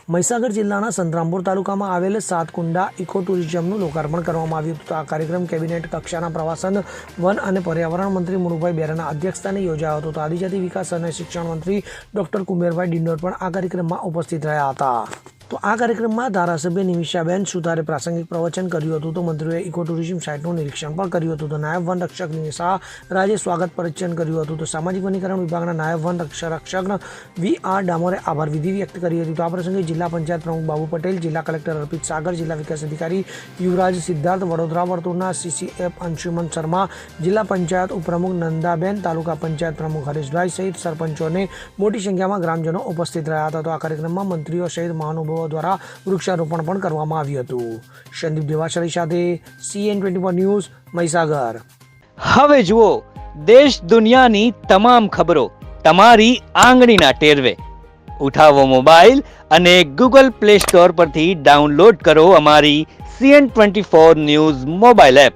મહીસાગર જિલ્લાના સંતરામપુર તાલુકામાં આવેલ સાતકુંડા ઇકો ટુરિઝમનું લોકાર્પણ કરવામાં આવ્યું હતું. આ કાર્યક્રમ કેબિનેટ કક્ષાના પ્રવાસન, વન અને પર્યાવરણ મંત્રી મુળુભાઈ બેરાના અધ્યક્ષસ્થાને યોજાયો હતો. તો આદિજાતિ વિકાસ અને શિક્ષણ મંત્રી ડોક્ટર કુંબેરભાઈ ડિંડોર પણ આ કાર્યક્રમમાં ઉપસ્થિત રહ્યા હતા. તો આ કાર્યક્રમમાં ધારાસભ્ય નિમિષાબેન સુતારે પ્રાસંગિક પ્રવચન કર્યું હતું. તો મંત્રીઓએ ઇકો ટુરિઝમ સાઇટનું નિરીક્ષણ પણ કર્યું હતું. તો નાયબ વન રક્ષક નિશા રાજે સ્વાગત પ્રવચન કર્યું હતું. તો સામાજિક વનીકરણ વિભાગના નાયબ વન રક્ષક વી.આર. ડામોરે આભાર વિધિ વ્યક્ત કરી હતી. તો આ પ્રસંગે જિલ્લા પંચાયત પ્રમુખ બાબુ પટેલ, જિલ્લા કલેક્ટર અર્પિત સાગર, જિલ્લા વિકાસ અધિકારી યુવરાજ સિદ્ધાર્થ, વડોદરા વર્તુળના સીસીએફ અંશુમન શર્મા, જિલ્લા પંચાયત ઉપપ્રમુખ નંદાબેન, તાલુકા પંચાયત પ્રમુખ હરેશભાઈ સહિત સરપંચોને મોટી સંખ્યામાં ગ્રામજનો ઉપસ્થિત રહ્યા હતા. તો આ કાર્યક્રમમાં મંત્રીઓ સહિત મહાનુભાવો દ્વારા વૃક્ષારોપણ પણ કરવામાં આવ્યું હતું. સંદીપ દેવાસરી સાથે CN24 ન્યૂઝ, મહીસાગર. હવે જુઓ દેશ દુનિયાની તમામ ખબરો તમારી આંગળીના ટેરવે. ઉઠાવો મોબાઈલ અને Google Play Store પરથી ડાઉનલોડ કરો અમારી CN24 ન્યૂઝ મોબાઈલ એપ.